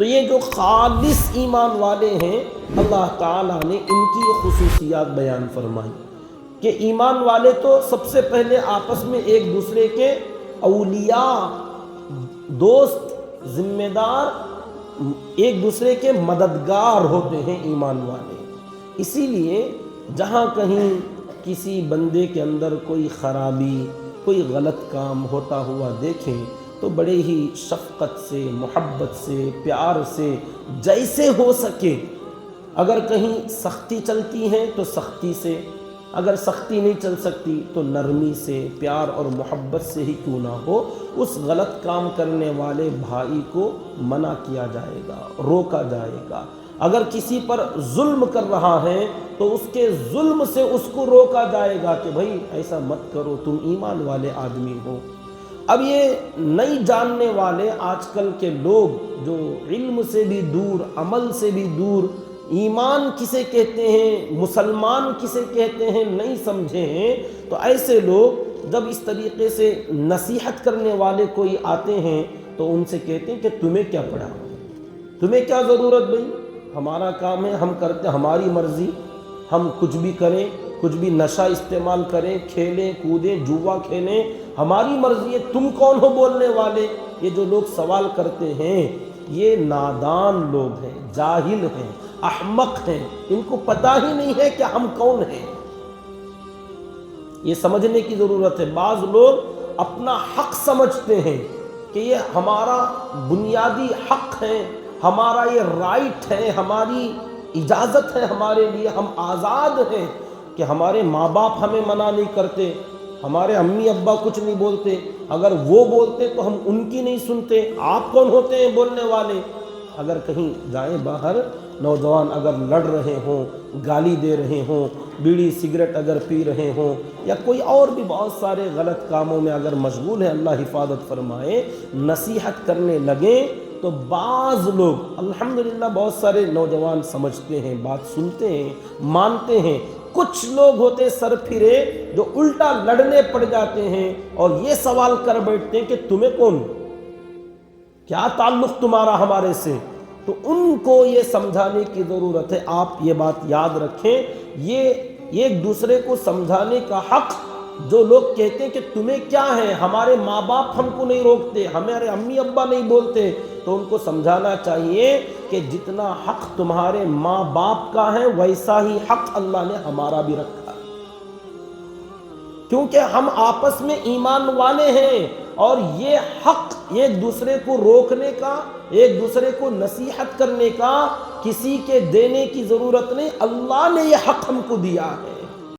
تو یہ جو خالص ایمان والے ہیں اللہ تعالیٰ نے ان کی خصوصیات بیان فرمائی کہ ایمان والے تو سب سے پہلے آپس میں ایک دوسرے کے اولیاء، دوست، ذمہ دار، ایک دوسرے کے مددگار ہوتے ہیں ایمان والے۔ اسی لیے جہاں کہیں کسی بندے کے اندر کوئی خرابی، کوئی غلط کام ہوتا ہوا دیکھیں تو بڑے ہی شفقت سے، محبت سے، پیار سے، جیسے ہو سکے، اگر کہیں سختی چلتی ہے تو سختی سے، اگر سختی نہیں چل سکتی تو نرمی سے، پیار اور محبت سے ہی کیوں نہ ہو، اس غلط کام کرنے والے بھائی کو منع کیا جائے گا، روکا جائے گا۔ اگر کسی پر ظلم کر رہا ہے تو اس کے ظلم سے اس کو روکا جائے گا کہ بھائی ایسا مت کرو، تم ایمان والے آدمی ہو۔ اب یہ نہیں جاننے والے آج کل کے لوگ جو علم سے بھی دور، عمل سے بھی دور، ایمان کسے کہتے ہیں، مسلمان کسے کہتے ہیں نہیں سمجھے ہیں، تو ایسے لوگ جب اس طریقے سے نصیحت کرنے والے کوئی آتے ہیں تو ان سے کہتے ہیں کہ تمہیں کیا پڑھا، تمہیں کیا ضرورت بھائی، ہمارا کام ہے، ہم کرتے، ہماری مرضی، ہم کچھ بھی کریں، کچھ بھی نشہ استعمال کریں، کھیلیں کودیں، جوا کھیلیں، ہماری مرضی ہے، تم کون ہو بولنے والے۔ یہ جو لوگ سوال کرتے ہیں یہ نادان لوگ ہیں، جاہل ہیں، احمق ہیں، ان کو پتہ ہی نہیں ہے کہ ہم کون ہیں۔ یہ سمجھنے کی ضرورت ہے۔ بعض لوگ اپنا حق سمجھتے ہیں کہ یہ ہمارا بنیادی حق ہے، ہمارا یہ رائٹ ہے، ہماری اجازت ہے، ہمارے لیے ہم آزاد ہیں کہ ہمارے ماں باپ ہمیں منع نہیں کرتے، ہمارے امی ابا کچھ نہیں بولتے، اگر وہ بولتے تو ہم ان کی نہیں سنتے، آپ کون ہوتے ہیں بولنے والے۔ اگر کہیں جائیں باہر، نوجوان اگر لڑ رہے ہوں، گالی دے رہے ہوں، بیڑی سگریٹ اگر پی رہے ہوں، یا کوئی اور بھی بہت سارے غلط کاموں میں اگر مشغول ہیں، اللہ حفاظت فرمائے، نصیحت کرنے لگیں تو بعض لوگ، الحمدللہ بہت سارے نوجوان سمجھتے ہیں، بات سنتے ہیں، مانتے ہیں، کچھ لوگ ہوتے سر پھرے جو الٹا لڑنے پڑ جاتے ہیں اور یہ سوال کر بیٹھتے ہیں کہ تمہیں کون، کیا تعلق تمہارا ہمارے سے۔ تو ان کو یہ سمجھانے کی ضرورت ہے۔ آپ یہ بات یاد رکھیں، یہ ایک دوسرے کو سمجھانے کا حق، جو لوگ کہتے ہیں کہ تمہیں کیا ہے، ہمارے ماں باپ ہم کو نہیں روکتے، ہمارے امی ابا نہیں بولتے، تو ان کو سمجھانا چاہیے کہ جتنا حق تمہارے ماں باپ کا ہے ویسا ہی حق اللہ نے ہمارا بھی رکھا ہے، کیونکہ ہم آپس میں ایمان والے ہیں، اور یہ حق ایک دوسرے کو روکنے کا، ایک دوسرے کو نصیحت کرنے کا کسی کے دینے کی ضرورت نہیں، اللہ نے یہ حق ہم کو دیا ہے۔